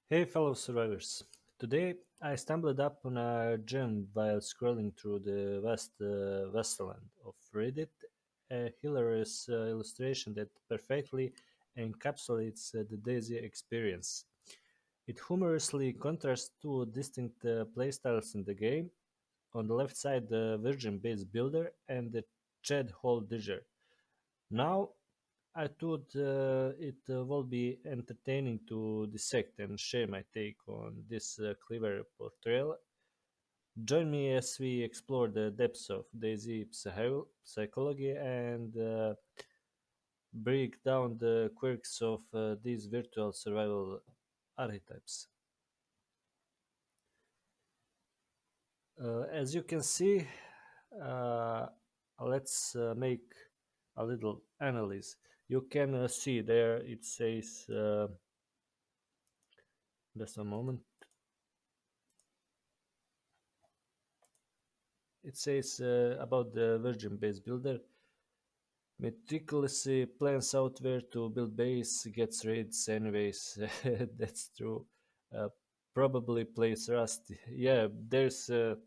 Hey, fellow survivors. Today I stumbled upon a gem while scrolling through the Westland of Reddit, a hilarious illustration that perfectly encapsulates the Daisy experience. It humorously contrasts two distinct playstyles in the game. On the left side, the Virgin Base Builder and the Chad Hole Digger. Now, I thought it would be entertaining to dissect and share my take on this clever portrayal. Join me as we explore the depths of Daisy psychology and break down the quirks of these virtual survival archetypes. As you can see, uh, let's make a little analysis. You can see there it says, just a moment. It says about the Virgin Base Builder. Meticulously plans out where to build base, gets raids anyways. That's true. Uh, Probably plays Rust. Yeah, there's a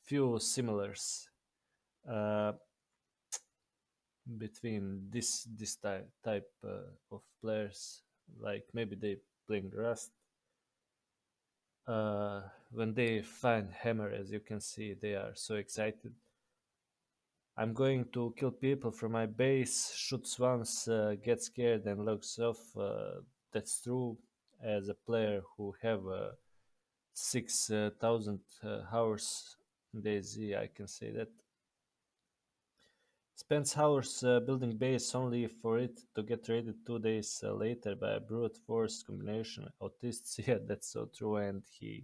few similars uh, between this type of players. Like maybe they playing Rust. When they find Hammer, as you can see, they are so excited. I'm going to kill people from my base, shoots once, gets scared and logs off. That's true. As a player who have 6,000 hours in DayZ, I can say that. Spends hours building base only for it to get raided 2 days later by a brute force combination. Autists, yeah, that's so true, and he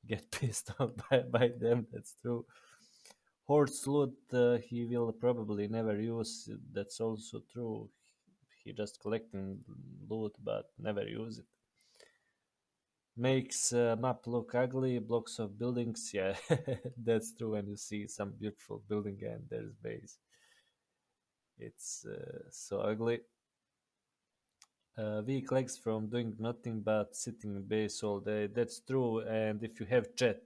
get pissed off by them. That's true. Horse loot he will probably never use. That's also true. He just collecting loot but never use it. Makes map look ugly. Blocks of buildings. Yeah, that's true. When you see some beautiful building and there's base, it's so ugly. Weak legs from doing nothing but sitting in base all day. That's true. And if you have chat,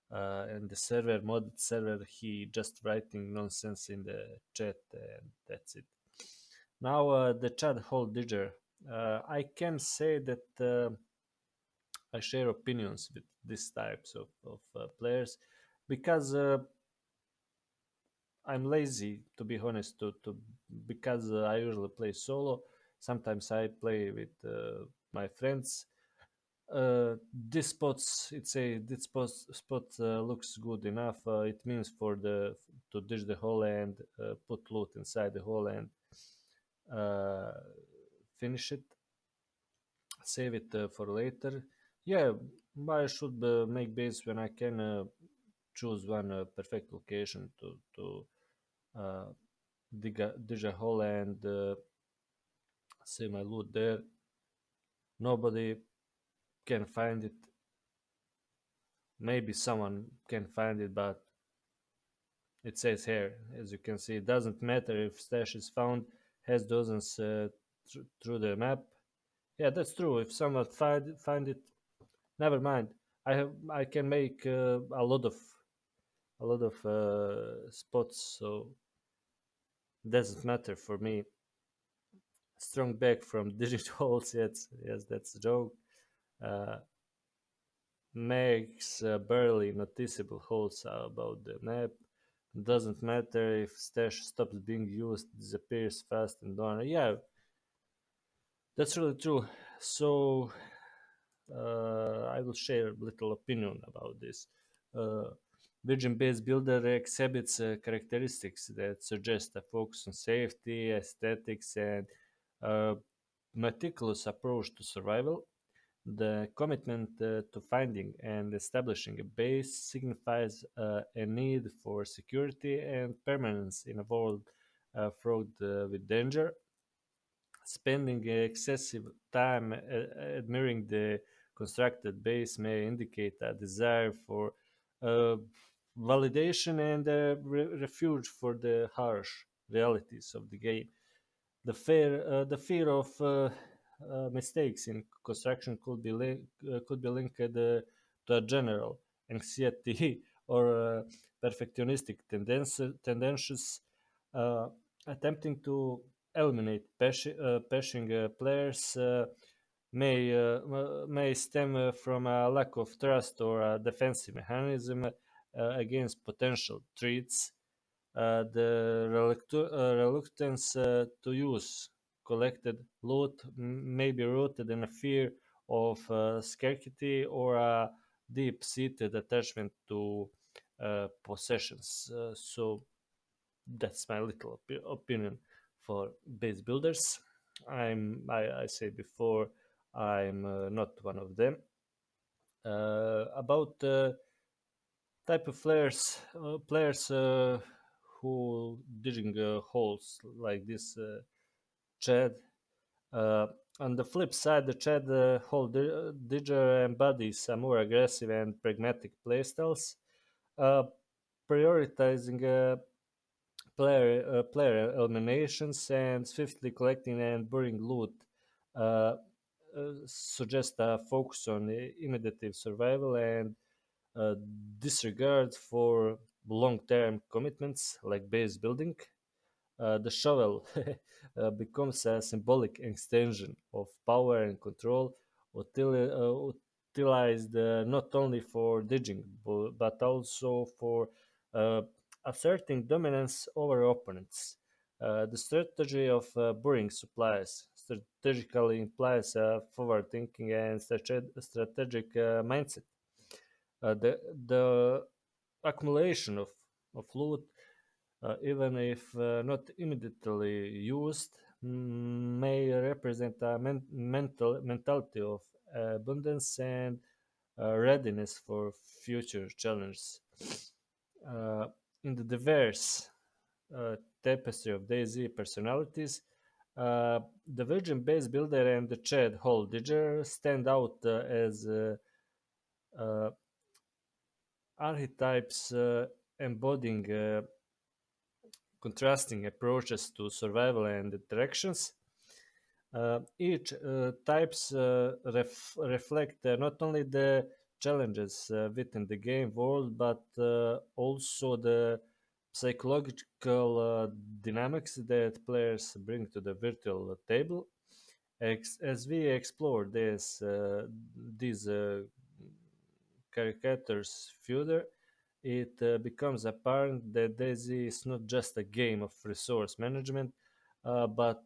and the server modded server he just writing nonsense in the chat and that's it. Now the chat hole digger, I can say that I share opinions with these types of players because I'm lazy, to be honest, to because I usually play solo. Sometimes I play with my friends. This spots it's a this spot looks good enough. It means for the to ditch the hole and put loot inside the hole and uh, finish it, save it for later. Yeah, I should make base when I can choose one perfect location to uh, dig a hole and save my loot there. Nobody can find it. Maybe someone can find it, but it says here, as you can see, it doesn't matter if stash is found, has dozens through the map. Yeah, that's true. If someone find it, never mind. I can make a lot of spots, so it doesn't matter for me. Strong back from digital yes, that's a joke. Uh, Makes barely noticeable holes about the map. Doesn't matter if stash stops being used, disappears fast and done. Yeah, that's really true. So I will share a little opinion about this. Uh, Virgin Base Builder exhibits characteristics that suggest a focus on safety, aesthetics, and a meticulous approach to survival. The commitment to finding and establishing a base signifies a need for security and permanence in a world fraught with danger. Spending excessive time admiring the constructed base may indicate a desire for uh, validation and refuge for the harsh realities of the game. The fear of mistakes in construction could be linked to a general anxiety or perfectionistic tendencies uh, attempting to eliminate passing players may stem from a lack of trust or a defensive mechanism against potential threats. The reluctance to use collected loot may be rooted in a fear of scarcity or a deep-seated attachment to possessions. So that's my little opinion for base builders. I say before I'm not one of them. About type of players who digging holes like this Chad. Uh, on the flip side, the Chad hole digger embodies a more aggressive and pragmatic playstyles, uh, prioritizing player eliminations and swiftly collecting and burying loot. Uh, suggest a focus on immediate survival and uh, disregard for long-term commitments like base building. The shovel becomes a symbolic extension of power and control, utilized not only for digging but also for uh, asserting dominance over opponents. The strategy of burying supplies strategically implies a forward-thinking and strategic mindset. The accumulation of loot, even if not immediately used, may represent a mentality of abundance and readiness for future challenges. Uh, in the diverse tapestry of Dayz personalities, the Virgin Base Builder and the Chad Hole Digger stand out as uh, archetypes embodying contrasting approaches to survival and interactions. Each types reflect not only the challenges within the game world, but also the psychological dynamics that players bring to the virtual table. As we explore these caricatures further, it becomes apparent that Dayz is not just a game of resource management, but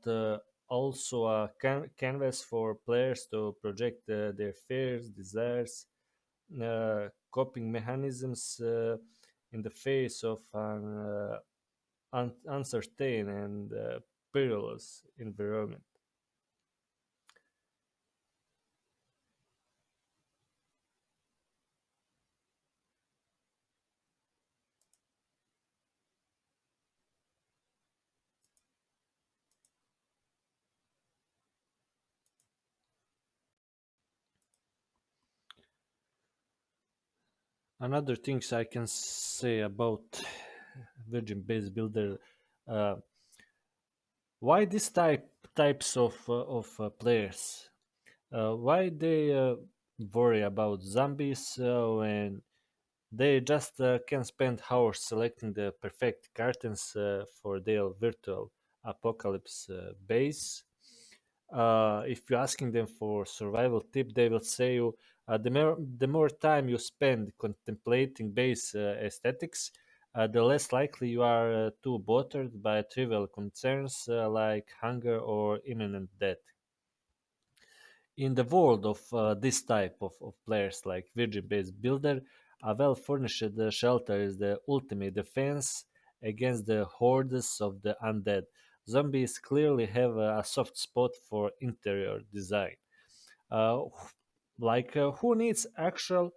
also a canvas for players to project their fears, desires, coping mechanisms in the face of an uncertain and perilous environment. Another things I can say about Virgin Base Builder, uh, why this types of players, why they worry about zombies when they just can spend hours selecting the perfect cartons for their virtual apocalypse base. If you're asking them for survival tip, they will say you the more time you spend contemplating base aesthetics, the less likely you are to bothered by trivial concerns like hunger or imminent death. In the world of this type of players like Virgin Base Builder, a well furnished shelter is the ultimate defense against the hordes of the undead. Zombies clearly have a soft spot for interior design. Uh, who needs actual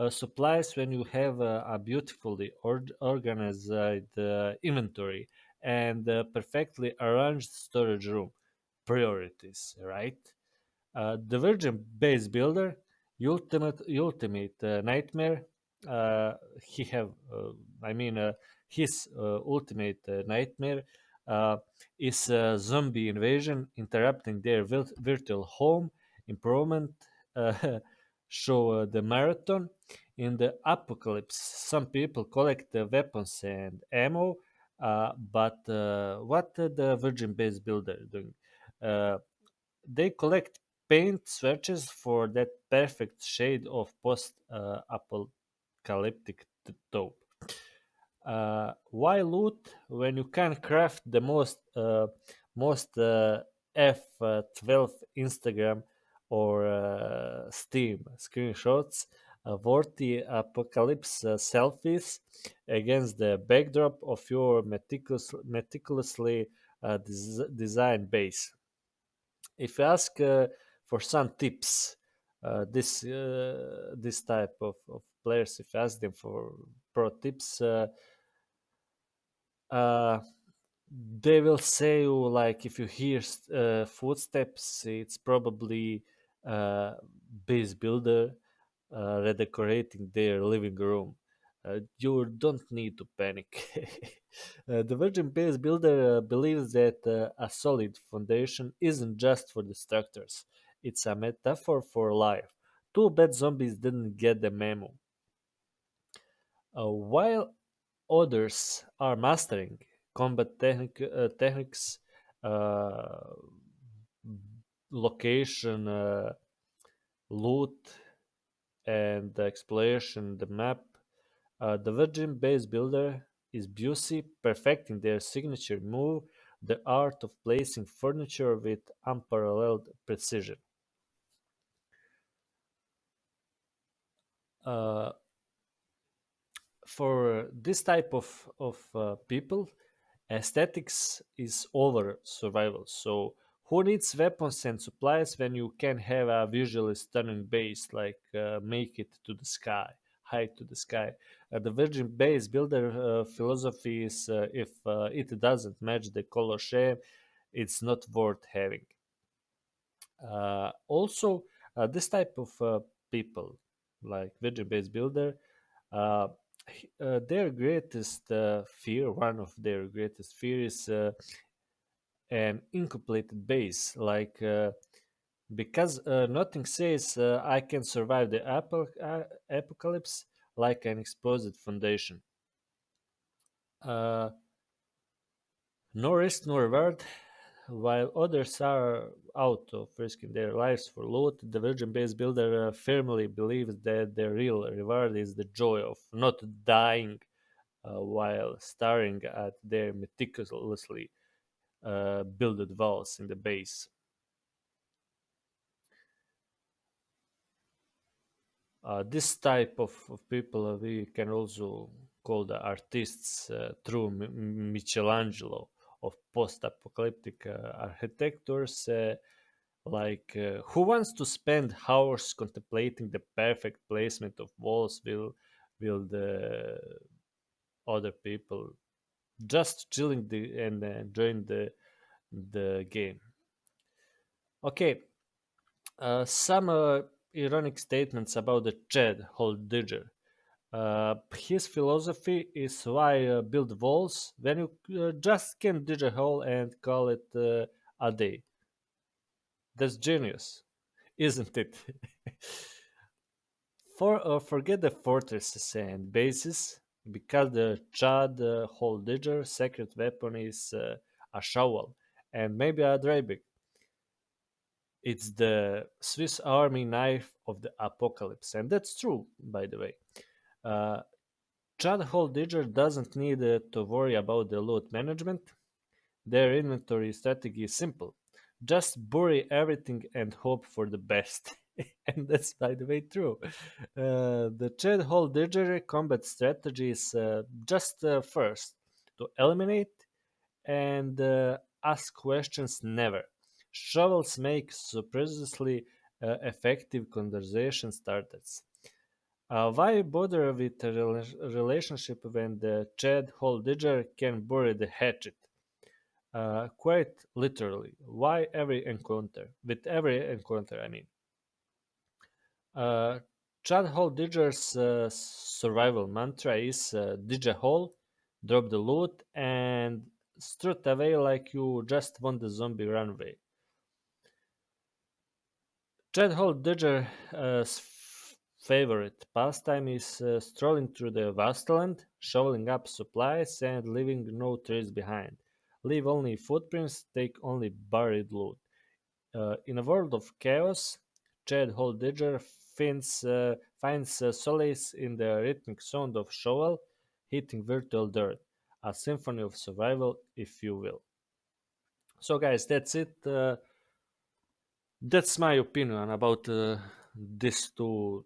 supplies when you have a beautifully organized inventory and perfectly arranged storage room? Priorities, right? The Virgin Base Builder, ultimate nightmare. He have, I mean, his ultimate nightmare. uh, is a zombie invasion interrupting their virtual home improvement uh, show the marathon. In the apocalypse, some people collect weapons and ammo, but what the Virgin Base Builder doing? Uh, they collect paint swatches for that perfect shade of post-apocalyptic taupe. Why loot when you can craft the most F12 Instagram or Steam screenshots, worthy apocalypse selfies against the backdrop of your meticulously designed base? If you ask for some tips, this type of players, if you ask them for pro tips, uh, they will say you like if you hear footsteps, it's probably uh, base builder redecorating their living room. You don't need to panic. The Virgin Base Builder believes that a solid foundation isn't just for the structures, it's a metaphor for life. Too bad zombies didn't get the memo. While others are mastering combat techniques, uh, location, loot, and the exploration, the map. The Virgin Base Builder is Busey perfecting their signature move, the art of placing furniture with unparalleled precision. Uh, for this type of people, aesthetics is over survival. So, who needs weapons and supplies when you can have a visually stunning base like make it to the sky, high to the sky? The Virgin Base Builder philosophy is if it doesn't match the color scheme, it's not worth having. Also, this type of people, like Virgin Base Builder, uh, their greatest fear, one of their greatest fear is an incompleted base. Like because nothing says I can survive the apocalypse like an exposed foundation. Uh, no risk, no reward. While others are out of risking their lives for loot, the Virgin Base Builder firmly believes that the real reward is the joy of not dying while staring at their meticulously built walls in the base. This type of people we can also call the artists, true Michelangelo of post-apocalyptic architectures. Like, who wants to spend hours contemplating the perfect placement of walls? Will the other people just chilling and enjoying the game? Okay, some ironic statements about the Chad Holdiger. His philosophy is why build walls when you just can dig a hole and call it a day. That's genius, isn't it? Forget the fortresses and bases because the Chad hole digger secret weapon is a shovel and maybe a drybrick. It's the Swiss Army knife of the apocalypse, and that's true, by the way. Uh, Chad hole digger doesn't need to worry about the loot management. Their inventory strategy is simple. Just bury everything and hope for the best. And that's, by the way, true. The Chad Hole Digger combat strategy is just first to eliminate and ask questions never. Shovels make surprisingly effective conversation starters. Why bother with a relationship when the Chad Hole Digger can bury the hatchet? Quite literally, why every encounter? With every encounter, I mean. Uh, Chad Hole Digger's survival mantra is dig a hole, drop the loot, and strut away like you just won the zombie runway. Chad Digger's favorite pastime is strolling through the wasteland, shoveling up supplies, and leaving no trace behind. Leave only footprints, take only buried loot. In a world of chaos, Chad Digger finds solace in the rhythmic sound of shovel hitting virtual dirt, a symphony of survival, if you will. So, guys, that's it. That's my opinion about these two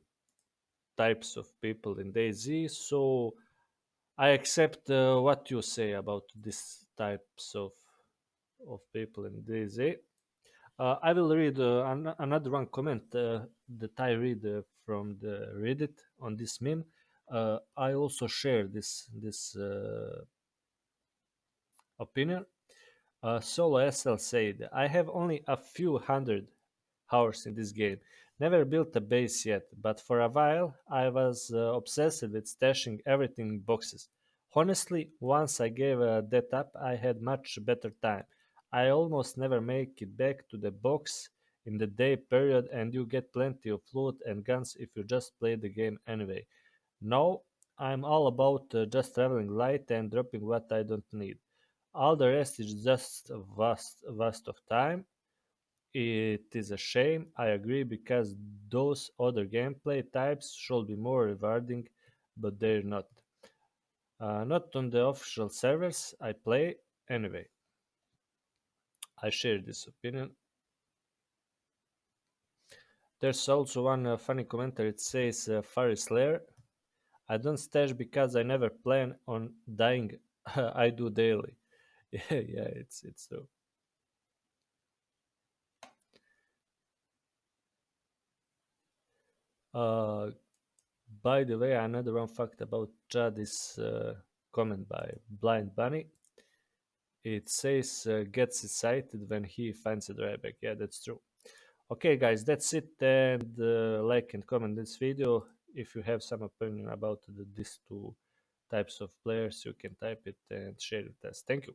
types of people in Dayz. So I accept what you say about these types of people in Dayz. I will read another one comment that I read from the Reddit on this meme. I also share this opinion. Solo SL said, I have only a few hundred hours in this game. Never built a base yet, but for a while I was obsessed with stashing everything in boxes. Honestly, once I gave that up, I had much better time. I almost never make it back to the box in the day period, and you get plenty of loot and guns if you just play the game anyway. Now, I'm all about just traveling light and dropping what I don't need. All the rest is just a waste of time. It is a shame, I agree, because those other gameplay types should be more rewarding, but they're not. Not on the official servers I play. Anyway, I share this opinion. There's also one funny commentary. It says, Furry Slayer, I don't stash because I never plan on dying. I do daily. Yeah, it's true. Uh, by the way, another one fact about Chad is comment by Blind Bunny. It says gets excited when he finds a drawback. Yeah, that's true. Okay, guys, that's it. And like and comment this video. If you have some opinion about these two types of players, you can type it and share it with us. Thank you.